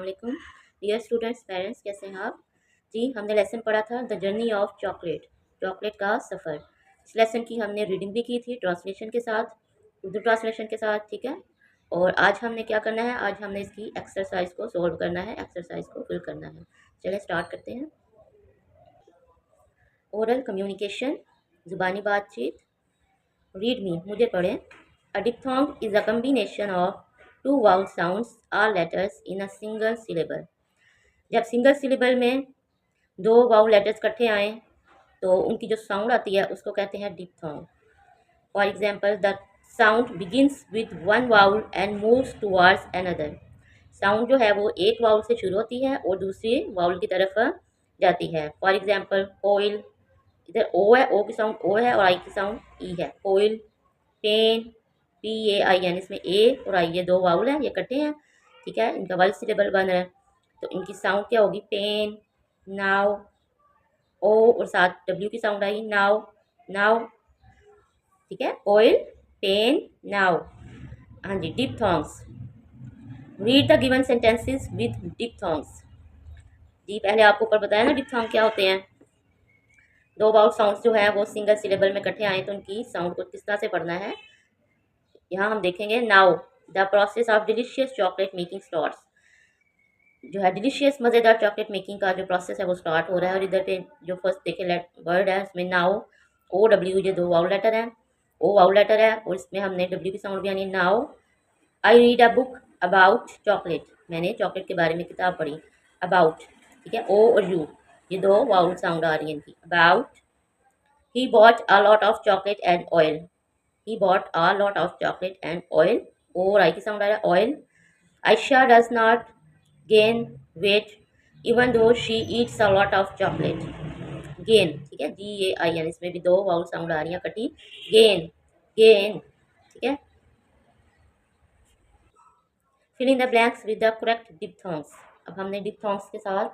वालेकुम dear students, parents, कैसे हैं आप जी। हमने लेसन पढ़ा था the journey of chocolate, chocolate का सफ़र। इस लेसन की हमने रीडिंग भी की थी ट्रांसलेशन के साथ, उर्दू ट्रांसलेशन के साथ, ठीक है। और आज हमने क्या करना है, आज हमने इसकी एक्सरसाइज को सॉल्व करना है, एक्सरसाइज को फिल करना है। चलिए स्टार्ट करते हैं। ओरल कम्युनिकेशन, ज़ुबानी बातचीत। रीड मी, मुझे पढ़ें। A diphthong is a combination of two vowel sounds or letters in a single syllable. जब सिंगल सिलेबल में दो वाउल लेटर्स इकट्ठे आएँ तो उनकी जो साउंड आती है उसको कहते हैं diphthong. For example, the sound begins with one vowel and moves towards another. Sound जो है वो एक वाउल से शुरू होती है और दूसरी वाउल की तरफ जाती है। फॉर एग्जाम्पल, ऑयल, इधर ओ है, ओ की साउंड ओ है और आई की साउंड ई है। Oil, pen, P A I N, इसमें ए और आई ये दो वाउल हैं, ये इकट्ठे हैं, ठीक है। इनका वाइल सिलेबल बन रहा है तो इनकी साउंड क्या होगी, पेन। नाउ, ओ और साथ डब्ल्यू की साउंड आई, नाउ, नाउ, ठीक है। Oil, pen, now. हाँ जी, diphthongs. Read the given sentences with diphthongs. जी पहले आपको ऊपर बताया ना डिप्थोंग क्या होते हैं। दो वाउल साउंड्स जो है वो सिंगल सिलेबल में इकट्ठे आए तो उनकी साउंड को किस तरह से पढ़ना है, यहाँ हम देखेंगे। Now the process of delicious chocolate making starts. जो है डिलीशियस मज़ेदार चॉकलेट मेकिंग का जो प्रोसेस है वो स्टार्ट हो रहा है। और इधर पे जो फर्स्ट देखे वर्ड है उसमें नाउ, ओ डब्ल्यू, ये दो वाउल लेटर हैं, ओ वाउल लेटर है और इसमें हमने डब्ल्यू की साउंड भी आनी है। Now I read a book about chocolate, मैंने चॉकलेट के बारे में किताब पढ़ी। अबाउट, ठीक है, ओ और यू, ये दो वाउल साउंड आ रही है इनकी। About, he bought a lot of chocolate and oil, he bought a lot of chocolate and oil, O और आई की साउंड आ रहा है, oil. Ayesha does not gain weight even though she eats a lot of chocolate। gain, ठीक है, जी ए I N, इसमें भी दो वाउल साउंड आ रही है कटी। गेन, गेन, ठीक है। Fill in the blanks with the correct diphthongs. अब हमने डिप्थोंग्स के साथ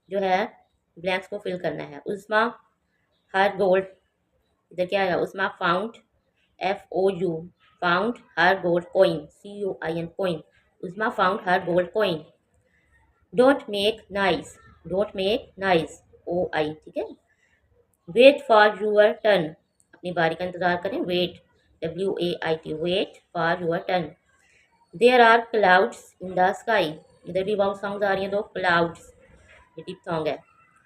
जो है ब्लैंक्स को फिल करना है। उस्मा हर गोल्ड, इधर क्या है, Usma found, F O U, found her gold coin, C U I N, coin. Usma found her gold coin. Don't make nice, don't make nice, O I, ठीक है। वेट फॉर यूअर टर्न, अपनी बारी का इंतजार करें। Wait, W A I T, wait for your turn. There are clouds in the sky, इधर भी vowel sound आ रही है दो, क्लाउड्स, ये डीप सॉन्ग है।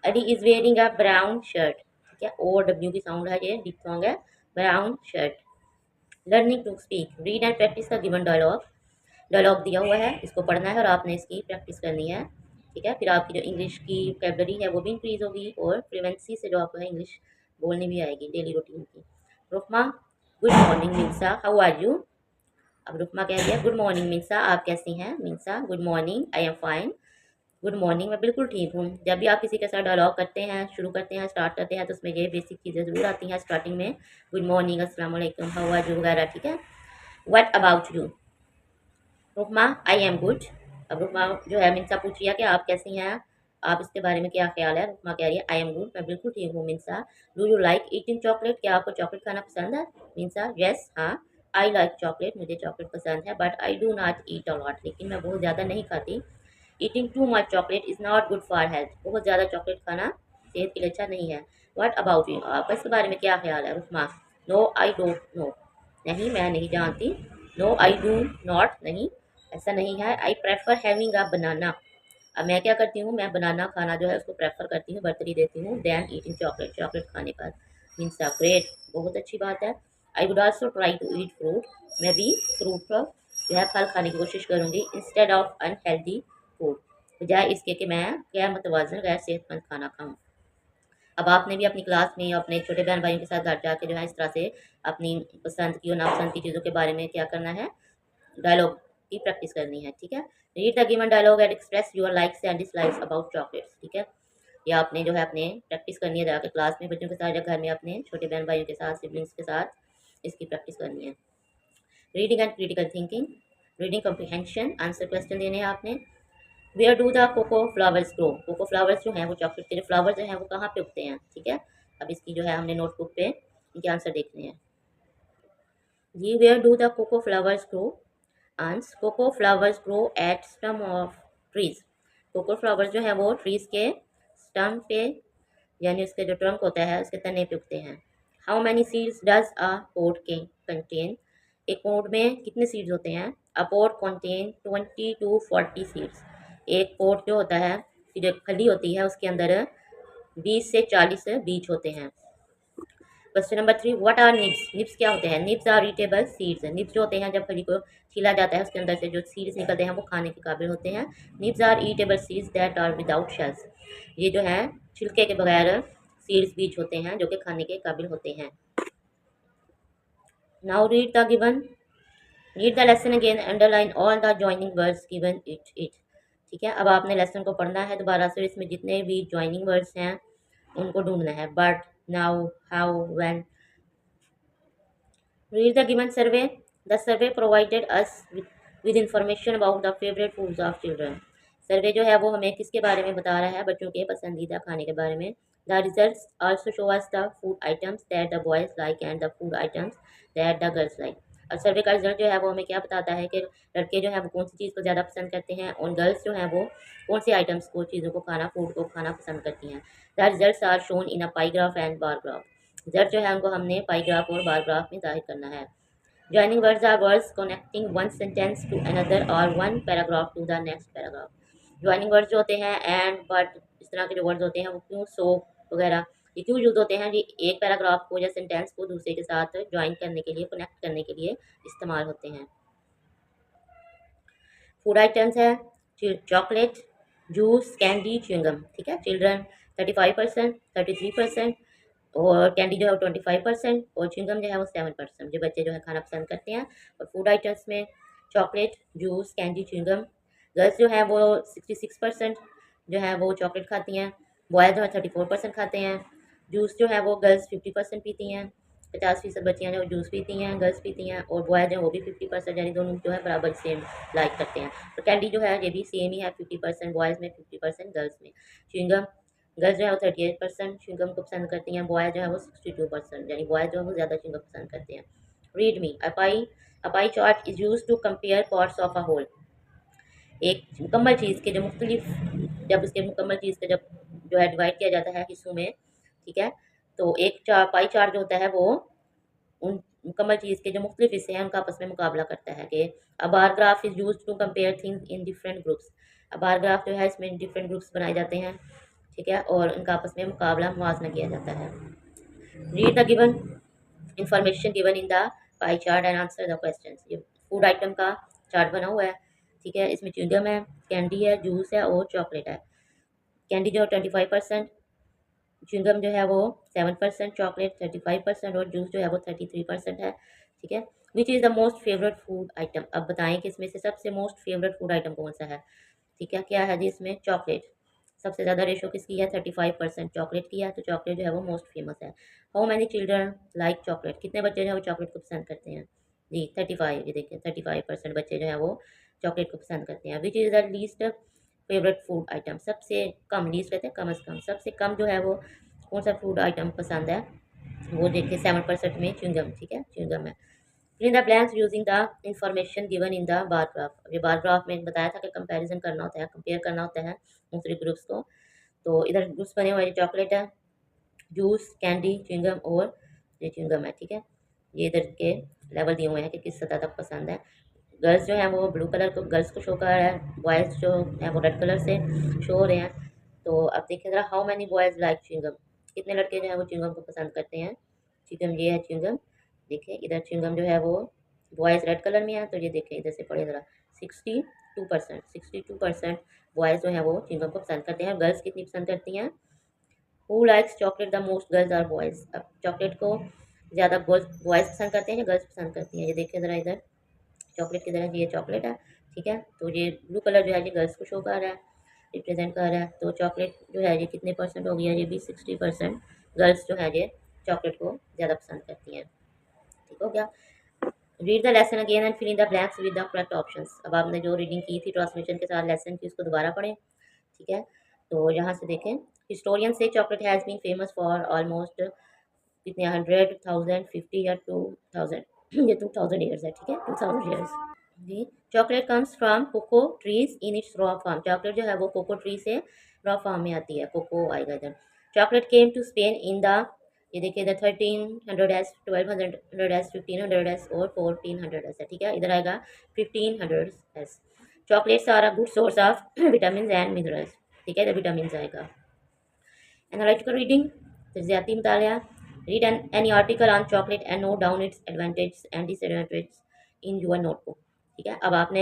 Adi is wearing a brown shirt, ठीक है, ओ डब्ल्यू की साउंड है, ये डीप सॉन्ग है, brown shirt. Learning to speak, read and practise का गिवन डायलॉग। डायलॉग दिया हुआ है, इसको पढ़ना है और आपने इसकी प्रैक्टिस करनी है, ठीक है। फिर आपकी जो इंग्लिश की वोकैबुलरी है वो भी इंक्रीज होगी और फ्लुएंसी से जो आपको है इंग्लिश बोलनी भी आएगी डेली रूटीन की। Rukma, good morning Minsa, how are you. अब रुकमा कह दिया गुड मॉर्निंग मिंसा, आप कैसी हैं। Minsa, good morning, I am fine. Good morning, मैं बिल्कुल ठीक हूँ। जब भी आप किसी के साथ डायलॉग करते हैं, शुरू करते हैं, स्टार्ट करते हैं तो उसमें ये बेसिक चीज़ें ज़रूर आती हैं स्टार्टिंग में, गुड मॉर्निंग, अस्सलाम वालेकुम, हाउ आर यू वगैरह, ठीक है। What about you. Rukma, I am good. अब रुकमा जो है मिनसा पूछ रही है कि आप कैसी हैं, आप इसके बारे में क्या ख्याल है। रुकमा कह रही है आई एम गुड, मैं बिल्कुल ठीक हूँ। Minsa, do you like eating chocolate, क्या आपको चॉकलेट खाना पसंद है। मिनसा, यस, हाँ, आई लाइक चॉकलेट, मुझे चॉकलेट पसंद है, but I do not eat a lot, लेकिन मैं बहुत ज़्यादा नहीं खाती। Eating too much chocolate is not good for health, बहुत ज़्यादा चॉकलेट खाना सेहत के लिए अच्छा नहीं है। व्हाट अबाउट यू, आपका इसके बारे में क्या ख्याल है। Rukma, no I don't know, नहीं मैं नहीं जानती। नो आई डू नॉट, नहीं ऐसा नहीं है। आई प्रेफर हैविंग अ बनाना, अब मैं क्या करती हूँ, मैं बनाना खाना जो है उसको प्रेफर करती हूँ, बर्तरी देती हूँ, दैन ईटिंग चॉकलेट, चॉकलेट खाने पर। मीन्स ग्रेट, बहुत अच्छी बात है। I would also try to eat fruit, मैं भी फ्रूट जो है फल खाने की कोशिश करूँगी, इंस्टेड ऑफ अनहेल्दी फूड, बजाय इसके कि मैं गैर मतवाजन गैर सेहतमंद खाना खाऊँ। अब आपने भी अपनी क्लास में अपने छोटे बहन भाइयों के साथ घर जाके जो है इस तरह से अपनी पसंद की और नापसंद की चीज़ों के बारे में क्या करना है, डायलॉग की प्रैक्टिस करनी है, ठीक है। Read the given dialogue and express your likes and dislikes about chocolates, ठीक है। या आपने जो है अपने प्रैक्टिस करनी है जाकर क्लास में बच्चों के साथ या घर में अपने छोटे बहन भाइयों के साथ, सिबलिंग्स के साथ इसकी प्रैक्टिस करनी है। Reading and critical thinking, reading comprehension, answer question देने हैं आपने। Where do the cocoa flowers grow, cocoa flowers जो हैं वो चॉकलेट के फ्लावर्स जो हैं वो कहाँ पे उगते हैं, ठीक है। अब इसकी जो है हमने नोटबुक पे इनके आंसर देखने हैं जी। Where do the cocoa flowers grow, ans, cocoa flowers grow at stem of trees. Cocoa flowers जो है वो ट्रीज के स्टम पे, यानी उसके जो ट्रंक होता है उसके तने पे उगते हैं। How many seeds does a pod के कंटेन? एक पोट में कितने सीड्स होते हैं? A pod contain 20 to 40 seeds. एक पोट जो होता है, जो खली होती है, उसके अंदर 20 से 40 बीज होते हैं। Question number 3, what are nibs? Nibs क्या होते हैं? Nibs are edible seeds. Nibs जो होते हैं, जब फली को छीला जाता है उसके अंदर से जो सीड्स निकलते हैं वो खाने के काबिल होते हैं। Nibs are edible seeds that are without shells. ये जो है छिलके के बगैर सीड्स बीज होते हैं जो कि खाने के काबिल होते हैं। Now read the given, read the lesson again, underline all the joining words given it. ठीक है, अब आपने लेसन को पढ़ना है दोबारा से, इसमें जितने भी ज्वाइनिंग वर्ड्स हैं उनको ढूंढना है। But, now, how, when. Read the given survey. The survey provided us with information about the favorite foods of children. सर्वे जो है वो हमें किसके बारे में बता रहा है? बच्चों के पसंदीदा खाने के बारे में। The results also show us the food items that the boys like and the food items that the girls like. और सर्वे का रिजल्ट जो है वो हमें क्या बताता है कि लड़के जो है वो कौन सी चीज़ को ज़्यादा पसंद करते हैं और गर्ल्स जो हैं वो कौन सी आइटम्स को, चीज़ों को खाना, फूड को खाना पसंद करती हैं। The results are shown in a pie graph and bar graph. Result जो है उनको हमने पाई ग्राफ और बार ग्राफ में जाहिर करना है। Joining words are words connecting one sentence to another or one paragraph to the next paragraph. Joining words जो होते हैं and but इस तरह के जो words होते हैं वो क्यों, so वगैरह, ये क्यों यूज होते हैं? ये एक पैराग्राफ को या सेंटेंस को दूसरे के साथ ज्वाइन करने के लिए, कनेक्ट करने के लिए इस्तेमाल होते हैं। फूड आइटम्स है चॉकलेट, जूस, कैंडी, च्युइंगम। ठीक है, चिल्ड्रन 35%, 33%, और कैंडी जो है वो 25%, और च्युइंगम जो है वो 7%। जो बच्चे जो है खाना पसंद करते हैं। और फूड आइटम्स में chocolate, juice, candy, chewing gum. Girls जो है वो 66% जो है वो चॉकलेट खाती हैं। बॉयज़ जो है 34% खाते हैं। जूस जो है वो गर्ल्स 50% पीती हैं। 50% बच्चियाँ जो जूस पीती हैं, गर्ल्स पीती हैं, और बॉयज़ जो है वो भी 50%, यानी दोनों जो है बराबर सेम लाइक करते हैं। तो कैंडी जो है ये भी सेम ही है, 50% बॉयज़ में, 50% गर्ल्स में। च्युइंगम, गर्ल्स जो है वो 38% च्युइंगम को पसंद करती हैं। बॉयज़ जो है वो 62%, यानी बॉयज़ जो है वो ज़्यादा च्युइंगम पसंद करते हैं। Read me, a pie chart is use to compare parts of a whole. एक मुकम्मल चीज़ के जो मुख्तलिफ, जब उसके मुकम्मल चीज़ का जब जो है डिवाइड किया जाता है हिस्सों में, ठीक है, तो एक पाई चार्ट जो होता है वो उन मुकम्मल चीज़ के जो मुख्तलिफ हिस्से हैं उनका आपस में मुकाबला करता है। कि a bar graph is use to compare things in different groups. अब बार ग्राफ जो है इसमें डिफरेंट ग्रुप्स बनाए जाते हैं, ठीक है, और उनका आपस में मुकाबला, मुवाजना किया जाता है। Read the given information given in the pie chart and answer the questions. ये फूड आइटम का चार्ट बना हुआ है, ठीक है, इसमें च्युइंगम है, कैंडी है, जूस है और चॉकलेट है। कैंडी जो 25%, च्युइंगम जो है वो 7%, चॉकलेट 35% और जूस जो है वो 33% है। ठीक है, which is the most favourite food item? अब बताएं कि इसमें से सबसे मोस्ट फेवरेट फूड आइटम कौन सा है? ठीक है, क्या है जी? इसमें चॉकलेट। सबसे ज़्यादा रेशो किसकी है? 35% चॉकलेट की है, तो चॉकलेट जो है वो मोस्ट फेमस है। How many children like chocolate? कितने बच्चे जो है वो चॉकलेट को पसंद करते हैं? जी 35, ये देखिए 35% बच्चे जो है वो चॉकलेट को पसंद करते हैं। Which is the least favourite food item? सबसे कम, लीस्ट कहते हैं कम अज़ कम, सबसे कम जो है वो कौन सा फूड आइटम पसंद है? वो देखिए 7% में च्युइंगम, ठीक है, च्युइंगम है। इन the blanks using the information given in the bar graph. ये बार ग्राफ में बताया था कि कंपैरिजन करना होता है, कंपेयर करना होता है मुख्तलिफ ग्रुप्स को। तो इधर ग्रुप्स बने हुए हैं, चॉकलेट है, जूस, कैंडी, च्युइंगम और ये च्युइंगम है। ठीक है, ये इधर के लेवल दिए हुए हैं कि किस सतह तक पसंद है। गर्ल्स जो हैं वो ब्लू कलर को गर्ल्स को शो कर रहा है, बॉयज़ जो हैं वो रेड कलर से शो हो रहे हैं। तो अब देखिए ज़रा, how many boys like chewing gum? कितने लड़के जो हैं वो च्युइंगम को पसंद करते हैं? च्युइंगम, ये है च्युइंगम, देखिए इधर च्युइंगम जो है वो बॉयज़ रेड कलर में है, तो ये देखिए इधर से पढ़े ज़रा, 62% बॉयज़ जो हैं वो च्युइंगम को पसंद करते हैं। गर्ल्स कितनी पसंद करती हैं? Who likes chocolate the most, girls और बॉयज़? अब चॉकलेट को ज़्यादा गर्ल्स बॉयज़ पसंद करते हैं या गर्ल्स पसंद करती हैं? ये देखिए ज़रा, इधर चॉकलेट की तरह ये चॉकलेट है, ठीक है, तो ये ब्लू कलर जो है ये गर्ल्स को शो कर रहा है, रिप्रेजेंट कर रहा है। तो चॉकलेट जो है ये कितने परसेंट हो गया? ये भी 60%, गर्ल्स जो है ये चॉकलेट को ज़्यादा पसंद करती हैं। ठीक हो गया। Read the lesson again and fill in the blanks with the correct options. अब आपने जो रीडिंग की थी ट्रांसलेशन के साथ लेसन की, उसको दोबारा पढ़ें, ठीक है। तो यहाँ से देखें, historian say chocolate has been famous for almost कितने 100,000, 50 या 2000 ये 2000 ईयर्स है, ठीक है, 2000 ईयर्स। जी, chocolate comes from cocoa trees in its raw form. Chocolate जो है वो कोको ट्री से रॉ फॉर्म में आती है, कोको आएगा इधर। Chocolate came to Spain in the, ये देखिए इधर 1300 एस, 1200 एस, 1500 एस और 1400 एस है, ठीक है। इधर आएगा 1500 S. Chocolates are a good source of vitamin and minerals, ठीक है, इधर विटामिन आएगा। एनालिटिकल रीडिंग, तज्जियाती मुतालिया। Read any article on chocolate and note down its advantage and disadvantage in your notebook, ठीक है। अब आपने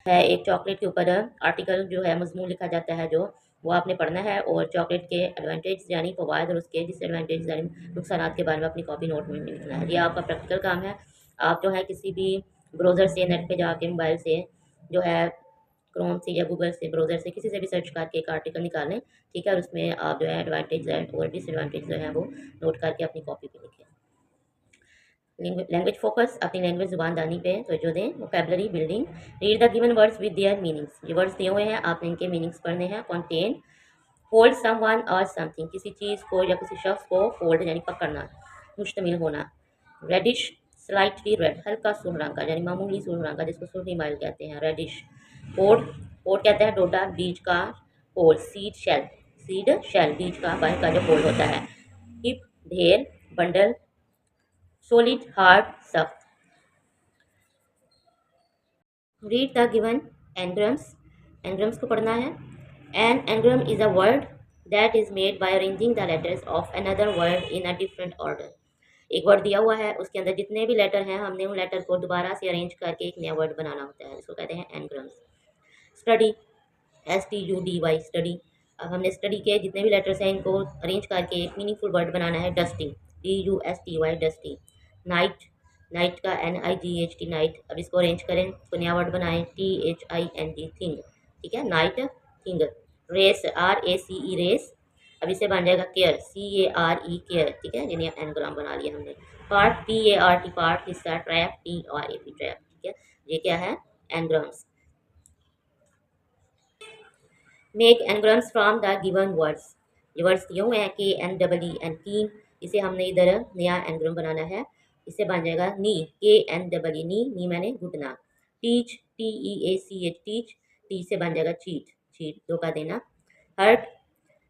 है एक चॉकलेट के ऊपर आर्टिकल जो है मजमून लिखा जाता है, जो वो आपने पढ़ना है और चॉकलेट के एडवांटेज यानी फ़वाइद और उसके डिसएडवांटेज यानी नुकसान के बारे में अपनी कॉपी नोट में लिखना है। ये आपका प्रैक्टिकल काम है। आप जो है किसी भी ब्राउज़र से, नेट पे जाके मोबाइल से जो है क्रोम से या गूगल से, ब्राउज़र से, किसी से भी सर्च करके एक आर्टिकल निकाल लें, ठीक है। और उसमें आप जो है एडवांटेज और डिसएडवांटेज जो है वो नोट करके अपनी कॉपी पे लिखें। लैंग्वेज फोकस, अपनी लैंग्वेज ज़ुबानदानी पे तवज्जो दें। Vocabulary building, read the given words with their meanings. ये वर्ड्स दिए हुए हैं, आपने इनके मीनिंग्स पढ़ने हैं। कंटेन, होल्ड समवन और समथिंग, किसी चीज़ को या किसी शख्स को होल्ड यानी पकड़ना, मुश्तमिल होना। रेडिश, स्लाइटली रेड, हल्का सुर्ख रंग का यानी मामूली सुर्ख रंग का, जिसको सुर्खी माइल कहते हैं, रेडिश। पोड, पोड कहते हैं डोडा, बीज का होल। सीड शेल, सीड शेल, बीज का बाहर का जो होल होता है। हिप, ढेर, बंडल। सॉलिड, हार्ड, सख्त। Read the given anagrams, anagrams को पढ़ना है। An anagram is a word that is made by arranging the letters of another word in a different order. एक वर्ड दिया हुआ है, उसके अंदर जितने भी लेटर हैं, हमने उन लेटर को दोबारा से अरेंज करके एक नया वर्ड बनाना होता है, इसको कहते हैं एनग्राम्स। Study, STUDY, study. अब हमने स्टडी के जितने भी लेटर्स हैं इनको अरेंज करके एक मीनिंगफुल वर्ड बनाना है, dusting, DUSTY, dusty. Night, night का NIGHT, नाइट। अब इसको अरेंज करें, इसको नया वर्ड बनाएं, THING, थिंग, ठीक है, night thing. Race, RACE, race. अब इससे बन जाएगा केयर, CARE, केयर, ठीक है, यानी एनग्राम बना लिया हमने। पार्ट, PART, पार्ट, हिस्सा। ट्रैप, TRAP, ट्रैप, ठीक है। ये क्या है, anagrams. Make anagrams from the given words, ये वर्ड्स दिए हुए हैं KNEE, कीन, इसे हमने इधर नया एनग्राम बनाना है। इससे बन जाएगा नी, KNEE, नी, नी मैंने घुटना। टीच, TEACH, टीच, टी से बन जाएगा चीट, चीट, धोखा देना। हर्ट,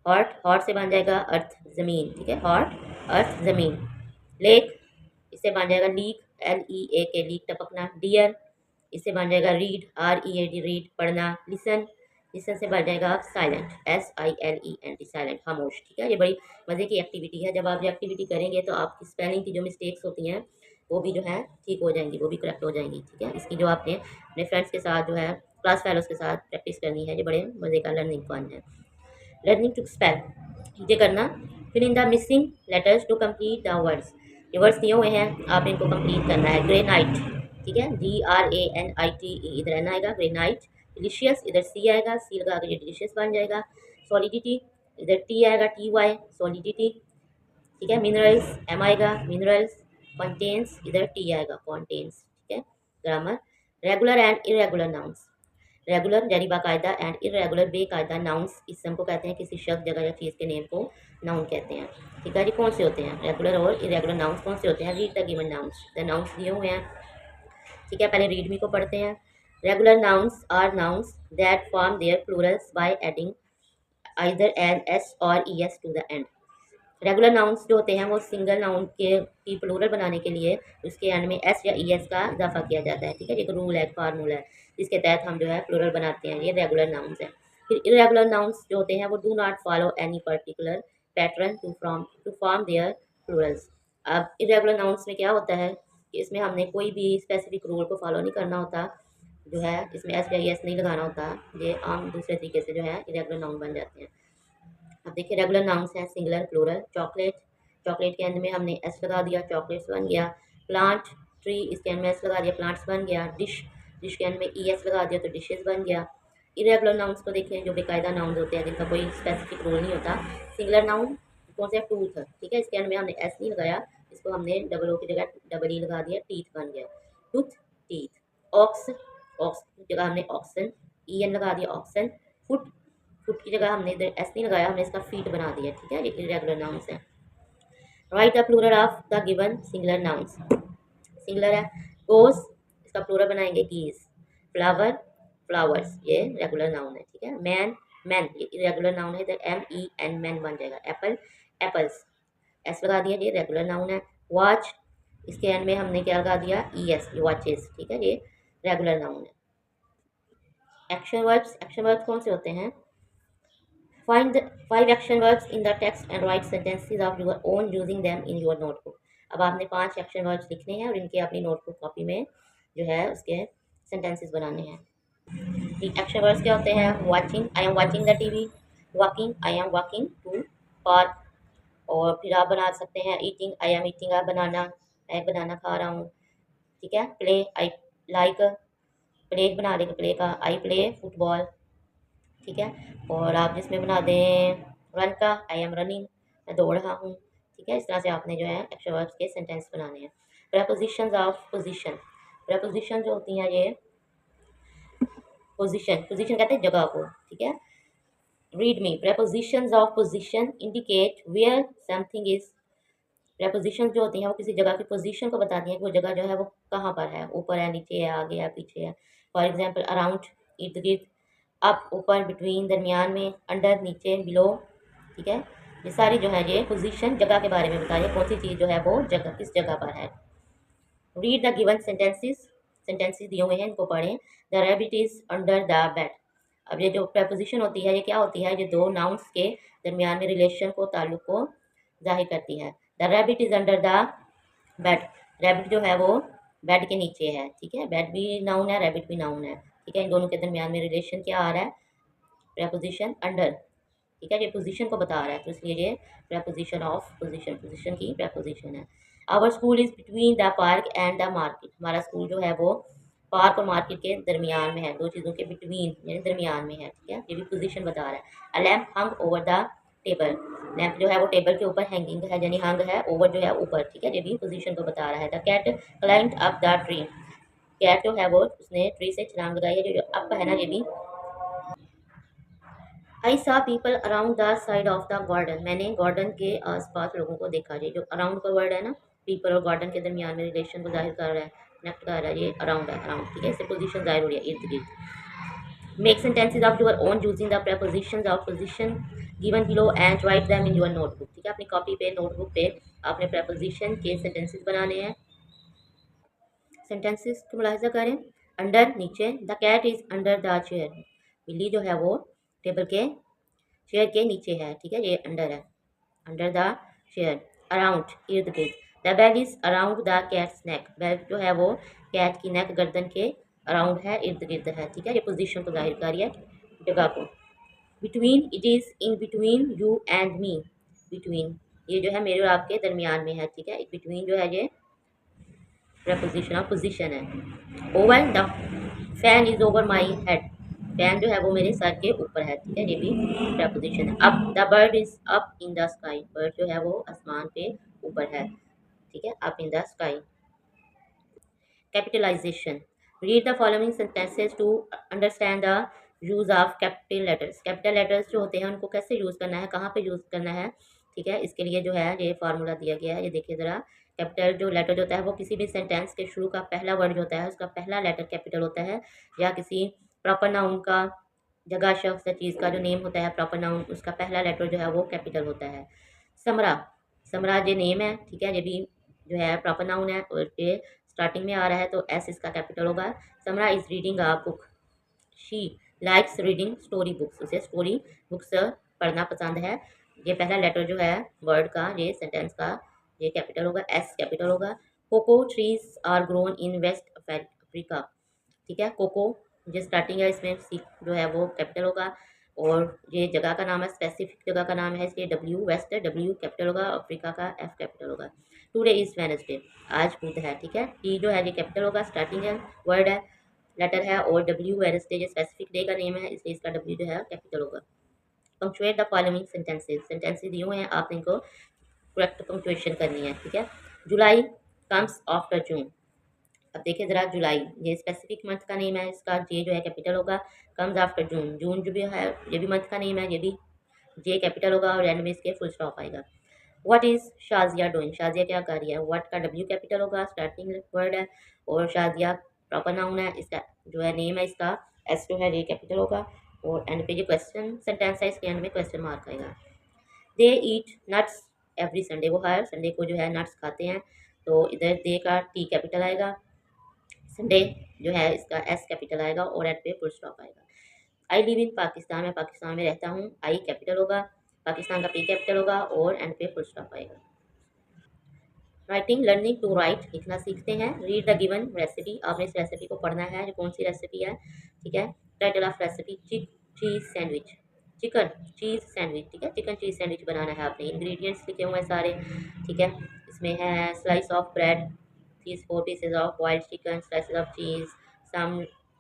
हॉट, हॉट से बन जाएगा अर्थ, ज़मीन, ठीक है, हॉट, अर्थ, ज़मीन। लेक, इससे बन जाएगा लीक, LEAK, लीक, टपकना। डियर, इससे बन जाएगा रीड, READ, रीड, पढ़ना। लिसन, लिसन से बन जाएगा साइलेंट, SILENT, साइलेंट, खामोश, ठीक है। ये बड़ी मज़े की एक्टिविटी है। जब आप ये एक्टिविटी करेंगे तो आपकी स्पेलिंग की जो मिस्टेक्स होती हैं वो भी जो है ठीक हो जाएंगी, वो भी करेक्ट हो जाएंगी, ठीक है। इसकी जो आपने अपने फ्रेंड्स के साथ जो है क्लास फेलोज के साथ प्रैक्टिस करनी है, ये बड़े मज़े का लर्निंग फन है। लर्निंग टू स्पेल, ये करना। Fill in the missing letters to complete the words, ये वर्ड्स दिए हुए हैं, आपने इनको कंप्लीट करना है। ग्रे नाइट, ठीक है, GRANITE, इधर एन आएगा, ग्रे नाइट। डिलीशियस, इधर C आएगा, C लगा कर ये डिलीशियस बन जाएगा। सॉलिडिटी, इधर T आएगा, TY, सॉलिडिटी, ठीक है। मिनरल्स, M आएगा, मिनरल्स। कंटेन्स, इधर T आएगा, कॉन्टेन्स, ठीक है। Grammar, regular and irregular nouns, regular यानी बाकायदा एंड इरेगुलर बेकायदा नाउन्स, इसम को कहते हैं किसी शख्स, जगह या चीज़ के नेम को नाउन कहते हैं, ठीक है जी। कौन से होते हैं रेगुलर और इरेगुलर नाउन्स, कौन से होते हैं? Read the given nouns, the nouns दिए हुए हैं, ठीक है। पहले रीड मी को पढ़ते हैं। Regular nouns are nouns that form their plurals by adding either an S और ES to the end. Regular nouns जो होते हैं वो सिंगल नाउन के की प्लूरल बनाने के लिए उसके एंड में S या ES का इजाफा किया जाता है, ठीक है। एक रूल है, फार्मूला है, जिसके तहत हम जो है प्लूरल बनाते हैं, ये रेगुलर नाउन्स है। फिर इरेगुलर नाउन्स जो होते हैं वो do not follow any particular pattern to form their plurals. अब इरेगुलर नाउन्स में क्या होता है कि इसमें हमने कोई भी स्पेसिफिक रूल को फॉलो नहीं करना होता, जो है इसमें S या ES नहीं लगाना होता, ये आम दूसरे तरीके से जो है इरेगुलर नाउन बन जाते हैं। अब देखिए रेगुलर नाउन्स हैं सिंगुलर, प्लूरल। चॉकलेट, चॉकलेट के अंत में हमने S लगा दिया, चॉकलेट्स बन गया। प्लांट, ट्री, इसके अंत में S लगा दिया, प्लांट्स बन गया। डिश, डिश के अंत में ES लगा दिया तो डिशेस बन गया। इरेगुलर नाउन्स को देखें, जो बेकायदा नाउन्स होते हैं जिनका कोई स्पेसिफिक रूल नहीं होता। सिंगुलर नाउन कौन सा? टूथ, ठीक है, इसके अंत में हमने S नहीं लगाया, इसको हमने डबल O की जगह डबल E लगा दिया, टीथ बन गया, टूथ, टीथ। ऑक्स, ऑक्स की जगह हमने ऑक्सन, EN लगा दिया, ऑक्सन। फुट, फुट की जगह हमने इधर S नहीं लगाया, हमने इसका फीट बना दिया, ठीक है। ये इरेगुलर नाउन्स है। Write the plural of the given singular nouns, singular है। गोस, इसका प्लूरल बनाएंगे कीज। फ्लावर, फ्लावर्स, ये रेगुलर नाउन है, ठीक है। मैन, मैन, ये इरेगुलर नाउन है, इधर MEN मैन बन जाएगा। एप्पल, एप्पल्स, एस लगा दिया, ये रेगुलर नाउन है। वॉच, इसके एंड में हमने क्या लगा दिया, ES, वॉचेस, ठीक है, ये रेगुलर नाउन है। एक्शन वर्ब्स, एक्शन वर्ब्स कौन से होते हैं? Find the 5 action verbs in the text and write sentences of your own using them in your notebook. अब आपने 5 एक्शन वर्ब्स लिखने हैं और इनके अपनी नोटबुक कॉपी में जो है उसके सेंटेंसेस बनाने हैं। एक्शन वर्ड्स क्या होते हैं? Watching, I am watching the TV. Walking, I am walking to park. और फिर आप बना सकते हैं eating, I am eating a banana, मैं बनाना खा रहा हूँ, ठीक है। प्ले, आई लाइक, प्ले बना देंगे प्ले का, आई प्ले फुटबॉल, ठीक है। और आप जिसमें बना दें रन का, आई एम रनिंग, मैं दौड़ रहा हूँ, ठीक है। इस तरह से आपने जो है एक्शन वर्ब्स के सेंटेंस बनाने हैं। प्रेपोजिशंस ऑफ पोजीशन, प्रेपोजिशन जो होती हैं ये पोजीशन, पोजीशन कहते हैं जगह को, ठीक है। Read me, prepositions of position indicate where something is. Preposition जो होती हैं वो किसी जगह की पोजीशन को बताती हैं कि वो जगह जो है वो कहाँ पर है, ऊपर है, नीचे है, आगे है, पीछे है। फॉर एग्जाम्पल अराउंड, इर्द गिर्द, अप ऊपर, बिटवीन दरमियान में, अंडर नीचे, बिलो, ठीक है। ये सारी जो है ये पोजीशन जगह के बारे में बता रही है, कौन सी चीज़ जो है वो जगह किस जगह पर है। Read the given sentences, sentences दिए हुए हैं इनको पढ़ें। The rabbit is under the bed. अब ये जो प्रपोजिशन होती है ये क्या होती है? ये दो नाउन्स के दरमियान में रिलेशन को, ताल्लुक को जाहिर करती है। The rabbit is under the bed, rabbit जो है वो बेड के नीचे है, ठीक है। बेड भी नाउन है, रैबिट भी नाउन है, ठीक है। इन दोनों के दरमियान में रिलेशन क्या आ रहा है? प्रपोजिशन अंडर, ठीक है। ये पोजीशन को बता रहा है तो इसलिए ये प्रपोजिशन ऑफ पोजीशन, पोजीशन की प्रपोजिशन है। Our school is between the park and the market, हमारा स्कूल जो है वो पार्क और मार्केट के दरमियान में है, दो चीज़ों के बिटवीन यानी दरमियान में है, ठीक है। ये भी पोजीशन बता रहा है। अ lamp hung over the table, lamp जो है वो टेबल के ऊपर हैंगिंग है, यानी हंग है, ओवर जो है ऊपर, ठीक है। ये भी पोजीशन को बता रहा है। The cat climbed up the tree, cat जो है वो उसने ट्री से छलांग लगाई है, जो अप है ना, ये भी। आई सा people around the side of the garden, मैंने गार्डन के आसपास लोगों को देखा। ये जो अराउंड का वर्ड है ना, पीपल और गार्डन के दरमियान में रिलेशन को जाहिर कर रहा है, कनेक्ट कर रहा है, ये अराउंड है, अराउंड, ठीक है। इससे पोजीशन जाहिर हो रही है, इर्द गिर्द। Make sentences of your own using the prepositions of position given below and right them in your notebook, ठीक है। अपनी कॉपी पे, नोटबुक पे आपने preposition के सेंटेंसेस बनाने हैं। सेंटेंसेस को मुलाहिजा करें। अंडर नीचे, the cat is under the chair, बिल्ली जो है वो टेबल के, चेयर के नीचे है, ठीक है। ये अंडर है, अंडर द चेयर। अराउंड, इर्द गिर्द, the bell is around the cat's neck, bell जो है वो कैट की नेक, गर्दन के अराउंड है, इर्द गिर्द है, ठीक है। ये पोजीशन को जाहिर कर रही है, जगह को। Between, it is in between you and me, between ये जो है मेरे और आपके दरमियान में है, ठीक है। बिटवीन जो है ये प्रपोजिशन ऑफ पोजीशन है। Over, the fan is over my head, fan जो है वो मेरे सर के ऊपर है, ठीक है। ये भी प्रपोजिशन है। Up, the bird is up in the sky, bird जो है वो आसमान पे ऊपर है, ठीक है, up in the sky. Capitalization, read the following sentences to understand the use of capital letters, capital letters जो होते हैं उनको कैसे यूज़ करना है, कहाँ पे यूज़ करना है, ठीक है। इसके लिए जो है ये फार्मूला दिया गया है, ये देखिए ज़रा। कैपिटल जो लेटर जो होता है वो किसी भी सेंटेंस के शुरू का पहला वर्ड जो होता है उसका पहला लेटर कैपिटल होता है, या किसी प्रॉपर नाउन का, जगह, शख्स या चीज़ का जो नेम होता है प्रॉपर नाउन, उसका पहला लेटर जो है वो कैपिटल होता है। समरा, समरा ये नेम है, ठीक है। ये भी जो है प्रॉपर नाउन है और ये स्टार्टिंग में आ रहा है तो एस इसका कैपिटल होगा। Samra is reading a book, she likes reading story books, उसे स्टोरी बुक्स पढ़ना पसंद है। ये पहला लेटर जो है वर्ड का, ये सेंटेंस का, ये कैपिटल होगा, एस कैपिटल होगा। Cocoa trees are grown in West Africa, ठीक है। कोको जो स्टार्टिंग है इसमें, सी जो है वो कैपिटल होगा, और ये जगह का नाम है, स्पेसिफिक जगह का नाम है, इसलिए डब्ल्यू, वेस्ट डब्ल्यू कैपिटल होगा, अफ्रीका का एफ कैपिटल होगा। टुडे इज़ वेडनेसडे, आज बुध है, ठीक है। टी जो है ये कैपिटल होगा, स्टार्टिंग है, वर्ड है, लेटर है, और डब्ल्यू वेडनेसडे जो स्पेसिफिक डे का नेम है इसलिए इसका डब्ल्यू जो है कैपिटल होगा। Punctuate the following sentences, sentences दिए हुए हैं, आपने इनको करेक्ट पंक्चुएशन करनी है, ठीक है। जुलाई कम्स आफ्टर जून, अब देखिए ज़रा, जुलाई ये स्पेसिफिक मंथ का नेम है, इसका जे जो है कैपिटल होगा। कम्स आफ्टर जून, जून जो भी है ये भी मंथ का नेम है, ये भी जे कैपिटल होगा और एंड में इसके फुल स्टॉप आएगा। What is Shazia doing, Shazia क्या कर रही है, व्हाट का डब्ल्यू कैपिटल होगा, स्टार्टिंग वर्ड है, और शाजिया प्रॉपर नाउन है, इसका जो है नेम है, इसका एस जो है ये कैपिटल होगा, और एंड पे जो क्वेश्चन सेंटेंस है इसके एंड में क्वेश्चन मार्क आएगा। दे ईट नट्स एवरी संडे, वो हर संडे को जो है नट्स खाते हैं, तो इधर दे का टी कैपिटल आएगा, संडे जो है इसका एस कैपिटल आएगा, और एट पे फुल स्टॉप आएगा। आई लिव इन पाकिस्तान, मैं पाकिस्तान में रहता हूँ, आई कैपिटल होगा, पाकिस्तान का पी कैपिटल होगा, और एंड पे फुल स्टॉप आएगा। राइटिंग, लर्निंग टू राइट, लिखना सीखते हैं। रीड द गिवन रेसिपी, आपने इस रेसिपी को पढ़ना है, जो कौन सी रेसिपी है, ठीक है। Title of recipe, cheese sandwich, chicken cheese sandwich, ठीक है, चिकन चीज सैंडविच बनाना है आपने। इंग्रेडिएंट्स लिखे हुए हैं सारे, ठीक है। इसमें है slice of bread, these 4 pieces of boiled chicken, slices of cheese, some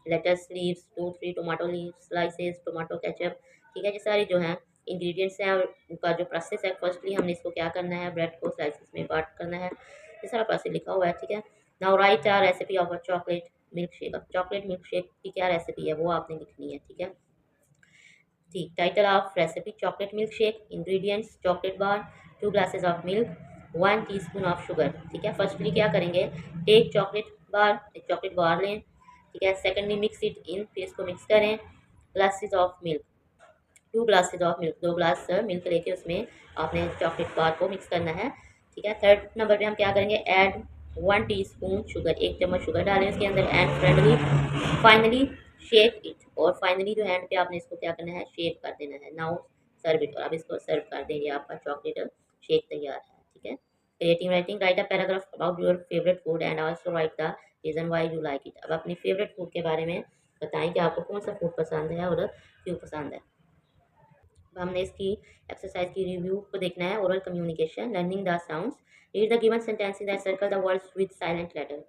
lettuce leaves, 2-3 tomato leaves, slices, tomato ketchup, ठीक है। ये सारी जो है इंग्रेडिएंट्स हैं, और उनका जो प्रोसेस है, फर्स्टली हमने इसको क्या करना है, ब्रेड को स्लाइसेस में काट करना है, ये सारा प्रोसेस लिखा हुआ है, ठीक है। Now right a recipe of a chocolate milk shake, chocolate milk shake की क्या रेसिपी है वो आपने लिखनी है, ठीक है। ठीक, title of recipe, chocolate milk shake, ingredients chocolate bar, 2 glasses of milk, 1 teaspoon of sugar, ठीक है। फर्स्टली क्या करेंगे, टेक चॉकलेट बार, एक चॉकलेट बार लें, ठीक है। सेकेंडली मिक्स इट इन, फिर इसको मिक्स करें, glasses of milk, 2 glasses of milk, 2 glass milk लेके उसमें आपने चॉकलेट बार को मिक्स करना है, ठीक है। थर्ड नंबर पे हम क्या करेंगे, ऐड 1 टीस्पून शुगर, 1 चम्मच शुगर डालें इसके अंदर, and friendly finally shake it, और फाइनली जो हैंड पे आपने इसको क्या करना है, शेक कर देना है। नाउ सर्व इट, और अब इसको सर्व कर देंगे, आपका चॉकलेट शेक तैयार है, ठीक है। Creative writing, write a paragraph about your favourite food and also write the reason why you like it, अब अपनी फेवरेट फूड के बारे में बताएं कि आपको कौन सा फूड पसंद है और क्यों पसंद है। अब हमने इसकी एक्सरसाइज की रिव्यू को देखना है। Oral communication, learning the sounds, read the given sentence in the circle the words with silent letter,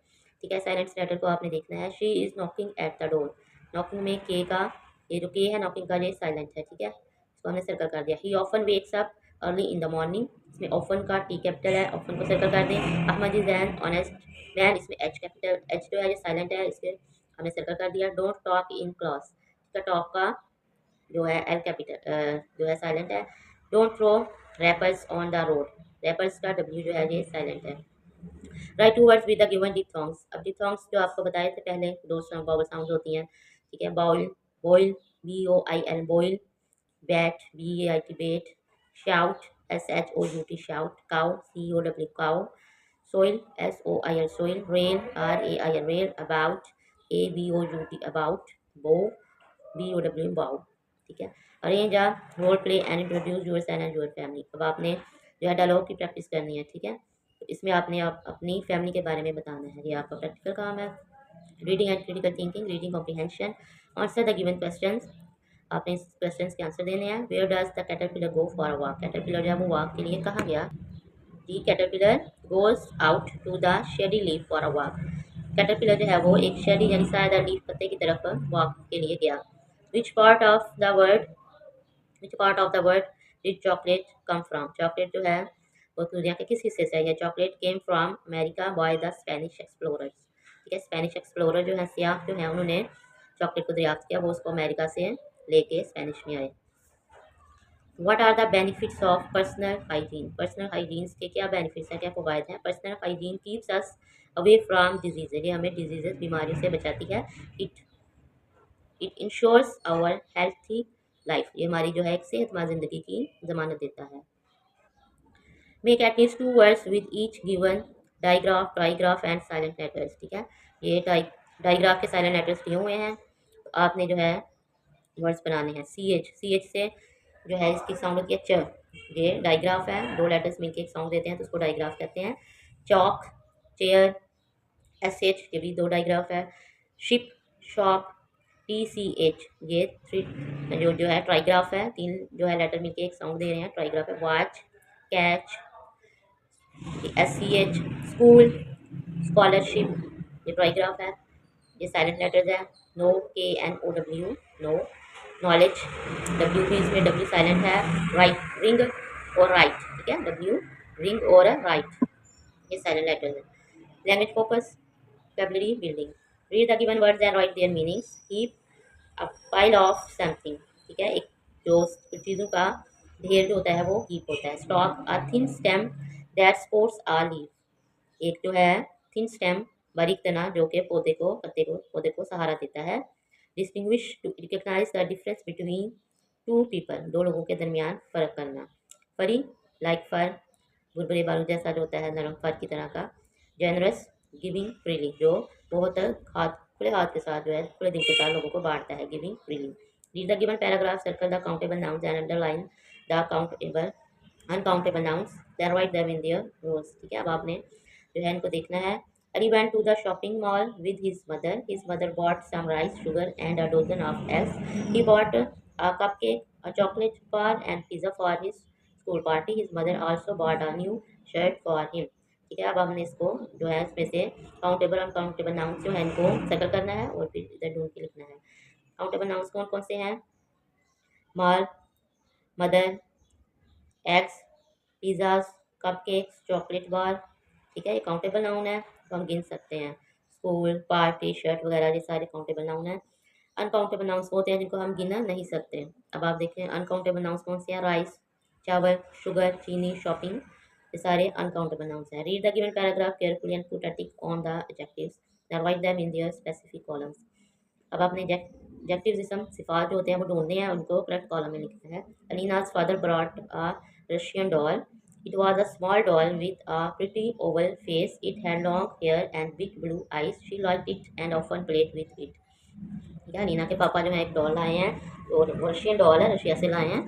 ठीक है। साइलेंट लेटर को आपने देखना है। She is knocking at the door, knocking में के का, ये जो के है नॉकिंग का, ये साइलेंट है, ठीक है, इसको हमने सर्कल कर दिया। He often wakes up early in the morning, इसमें ऑफन का टी कैपिटल है, ऑफन को सर्कल कर दें। Ahmad is an honest man, इसमें एच कैपिटल, एच जो है ये साइलेंट है, इसके हमने सर्कल कर दिया। डोंट टॉक इन क्लास, इसका टॉक का जो है एल कैपिटल जो है साइलेंट है। Don't throw wrappers on the road, wrappers का डब्ल्यू जो है ये साइलेंट है। Write two words with the given diphthongs, अब डिप्थोंग्स जो आपको बताए थे पहले, दो बाउल साउंड होती हैं, ठीक है। Bowl, boil, B O I L boil, bait, B A I T bait, shout, S H O U T shout, cow, C O W cow, soil, S O I L soil, rain, R A I L rain, about, A B O U T about, bow, B O W bow, ठीक है। Arrange a role play and introduce your self and your family, अब आपने जो है dialogue की practice करनी है, ठीक है। तो इसमें आपने अपनी फैमिली के बारे में बताना है, ये आपका प्रैक्टिकल काम है। Reading and critical thinking, reading comprehension, answer the given questions, आपने इस क्वेश्चंस के आंसर देने हैं। Where does the caterpillar go for a walk, caterpillar जो है वो वॉक के लिए कहाँ गया। The caterpillar goes out to the shady leaf for a walk, caterpillar जो है वो एक शेडी यानी सायादार लीफ पत्ते की तरफ वॉक के लिए गया। Which part of the word, which part of the word did chocolate come from, chocolate जो है वो दुनिया के किस हिस्से से है। Chocolate came from America by the Spanish explorers, ठीक है। स्पेनिश एक्सप्लोरर जो है, सियाह जो है, उन्होंने चॉकलेट को दरियाफ्त किया, वो उसको अमेरिका से लेके स्पेनिश में आए। What are the benefits of personal hygiene, personal hygiene के क्या बेनिफिट्स हैं, क्या फ़वाद हैं। Personal hygiene keeps us away from disease, ये हमें डिजीज़ बीमारियों से बचाती है। It it ensures our healthy life, ये हमारी जो है एक सेहतमंद ज़िंदगी की ज़मानत देता है। Make at least 2 words with each given digraph, trigraph and silent letters, ठीक है। ये डाइग्राफ के साइलेंट लेटर्स दिए हुए हैं, तो आपने जो है वर्ड्स बनाने हैं। सी एच से जो है इसकी साउंड होती है च, ये डाइग्राफ है, 2 लेटर्स मिलके एक साउंड देते हैं तो उसको डाइग्राफ कहते हैं। चौक, चेयर, एस एच, ये भी 2 डाइग्राफ है। Ship, shop, T C H, ये 3 जो है ट्राइग्राफ है, 3 जो है लेटर मिलके एक साउंड दे रहे हैं, ट्राइग्राफ है। Watch, catch, S C H, school, scholarship, ये ट्राइग्राफ है, ये साइलेंट लेटर्स है। Know, K N O W, know. Knowledge, W भी इसमें डब्ल्यू साइलेंट है। राइट, रिंग और राइट, ठीक है, डब्ल्यू रिंग और राइट, ये साइलेंट लेटर्स है। Language focus, vocabulary building, read the given words and write their meanings, keep a pile of something, ठीक है, एक जो कुछ चीज़ों का ढेर जो होता है वो कीप होता है। Stock, a thin stem that supports a leaf, एक जो है थिन स्टेम बारीक तना जो कि पौधे को सहारा देता है। Distinguish to recognize the difference between two people, दो लोगों के दरमियान फ़र्क करना। फरी लाइक फर, बुरबुरे बारूद जैसा जो होता है नरम फर की तरह का। जेनरस गिविंग फ्रीली, जो बहुत खुले हाथ के साथ जो है खुले दिल के साथ लोगों को बांटता है, giving freely. Read the given paragraph, circle the countable nouns and underline the countable uncountable nouns, then write them in their rows. ठीक है, अब आपने जो है इनको देखना है। He went to the shopping mall with his mother. His mother bought some rice, sugar, and a dozen of eggs. He bought a cupcake, a chocolate bar, and pizza for his school party. His mother also bought a new shirt for him. ठीक है, अब हमने इसको जो है इसमें से countable uncountable nouns जो है इनको सर्कल करना है और फिर इधर ढूंढ के लिखना है। काउंटेबल नाउन्स कौन कौन से हैं? Mall, mother, eggs, pizzas, cupcakes, chocolate bar. ठीक है, ये काउंटेबल नाउन है तो हम गिन सकते हैं। स्कूल, पार्टी, शर्ट वगैरह ये सारे काउंटेबल नाउन है। अनकाउंटेबल नाउन्स होते हैं जिनको हम गिना नहीं सकते। अब आप देखें अनकाउंटेबल नाउन्स कौन से हैं? राइस, चावल, शुगर, चीनी, शॉपिंग, ये सारे अनकाउंटेबल नाउन्स हैं। Read the given paragraph carefully and put a tick on the adjectives, then write them in their specific columns. अब आपने एडजेक्टिव्स इसम सिफात जो होते हैं वो ढूंढने हैं, उनको करेक्ट कॉलम में लिखना है। अलीना's father brought a Russian doll. It was a small doll with a pretty oval face. It had long hair and big blue eyes. She liked it and often played with it. ठीक है, नीना के पापा जो है एक doll लाए हैं और रशियन डॉल है, रशिया से लाए हैं।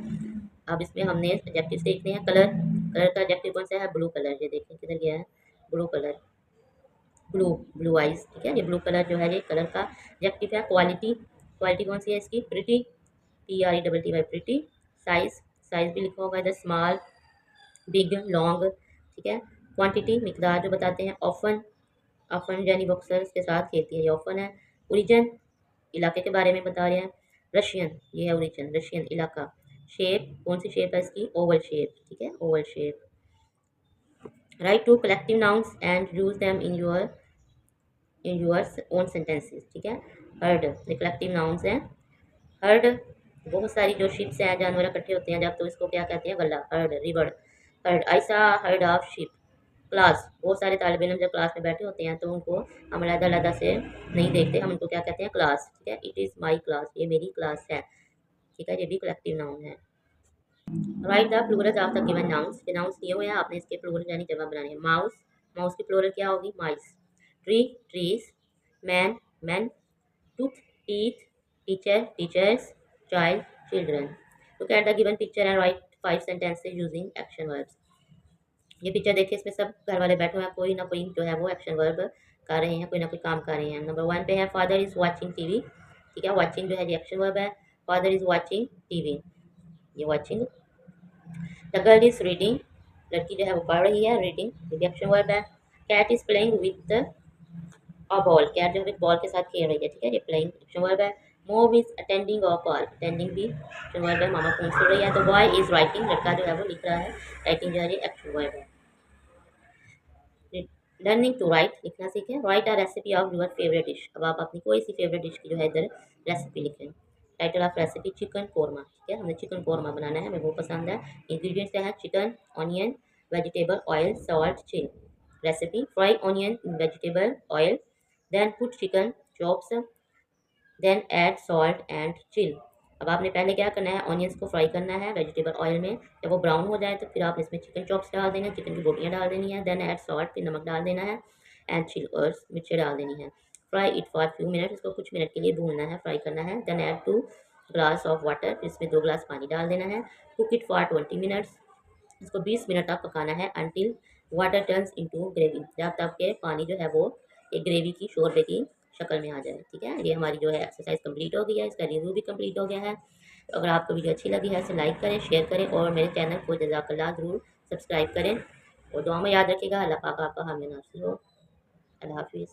अब इसमें हमने एडजेक्टिव्स देखने हैं। कलर, कलर का एडजेक्टिव कौन सा है? Blue colour. ये देखें किधर गया है? Blue colour, blue eyes. ठीक है, ये ब्लू कलर जो है ये कलर का एडजेक्टिव है। क्वालिटी, क्वालिटी कौन सी है इसकी? Pretty, PRETTY, pretty. Size, size भी लिखा होगा इधर, स्मॉल, बिग, लॉन्ग। ठीक है, क्वांटिटी मिकदार जो बताते हैं। ऑफन, ऑफन यानी बॉक्सर्स के साथ खेलती है, ये ऑफन है। ओरिजिन, इलाके के बारे में बता रहे हैं। रशियन, ये है ओरिजिन, रशियन इलाका। शेप, कौन सी शेप है इसकी? Oval shape. ठीक है, oval shape. Write two collective nouns and use them in your own sentences. ठीक है, हर्ड, ये कलेक्टिव नाउन्स हैं। हर्ड, बहुत सारी जो शिप्स हैं, जानवर इकट्ठे होते हैं जब, तो इसको क्या कहते हैं? गला। Heard, river. हर्ड, ऐसा हर्ड ऑफ शिप। क्लास, बहुत सारे तालिब इल्म जब क्लास में बैठे होते हैं तो उनको हम अलग-अलग से नहीं देखते, हम उनको क्या कहते हैं? क्लास। ठीक है, इट इज़ माई क्लास, ये मेरी क्लास है। ठीक है, ये भी कलेक्टिव नाउन है। Write the plural of the given nouns, ये नाउन्स दिए हुए हैं, आपने इसके प्लूरल यानी जमा बनाने हैं। माउस, माउस की प्लूरल क्या होगी? Mice. Tree, trees. Man, man. Tooth, teeth. Teacher, teachers. Child, children. Look at the given picture and write 5 sentences using action verbs. ये पिक्चर देखिए, इसमें सब घर वाले बैठे हुए हैं, कोई ना कोई जो है वो एक्शन वर्ब कर रहे हैं, कोई ना कोई काम कर रहे हैं। नंबर 1 पे है फादर इज़ वाचिंग टीवी। ठीक है, वाचिंग जो है ये एक्शन वर्ब है। फादर इज़ वाचिंग टीवी, ये watching. The girl is reading, लड़की जो है वो पढ़ रही है, रीडिंग, ये भी एक्शन वर्ब है। Cat is playing with a ball, cat जो है बॉल के साथ खेल रही है। ठीक है, ये प्लेइंग एक्शन वर्ब है। मोम is attending a call, attending भी एक्शन वर्ब है, मामा फोन सुन रही है। द बॉय इज़ राइटिंग, लड़का जो है वो लिख रहा है, राइटिंग जो है ये एक्शन वर्ब है। लर्निंग टू राइट, लिखना सीखें। Right a recipe of your favourite dish, अब आप अपनी कोई सी फेवरेट डिश की जो है इधर रेसिपी लिखें। Title of recipe chicken korma. ठीक है, हमें चिकन कोरमा बनाना है, हमें वो पसंद है। इंग्रेडिएंट्स क्या है? Chicken, onion, vegetable, oil, salt, chilli. Recipe, fry onion in vegetable oil, then put chicken chops, then add salt and chilli. अब आपने पहले क्या करना है? ऑनियंस को फ्राई करना है वेजिटेबल ऑयल में, जब वो ब्राउन हो जाए तो फिर आप इसमें चिकन चॉप्स डाल देना, चिकन की बोटियाँ डाल देनी है, देन ऐड सॉल्ट, फिर नमक डाल देना है, एंड चिल और मिर्ची डाल देनी है। Fry it for few minute, इसको कुछ मिनट के लिए भूनना है, फ्राई करना है। Then add 2 glass of water, फिर इसमें 2 ग्लास पानी डाल देना है। कुक इट फॉर 20 मिनट्स, इसको 20 मिनट तक पकाना है। Until water turns into gravy, जब तक के पानी जो है वो एक ग्रेवी की शोरबे की शक्ल में आ जाए। ठीक है, ये हमारी जो है एक्सरसाइज कंप्लीट हो गई है, इसका रिव्यू भी कंप्लीट हो गया है। तो अगर आपको वीडियो अच्छी लगी है इसे लाइक करें, शेयर करें और मेरे चैनल को जज़ाकल्लाह ज़रूर सब्सक्राइब करें और दुआ में याद रखिएगा। अल्लाह पाक आपका हामी नासिर हो। अल्लाह हाफिज़।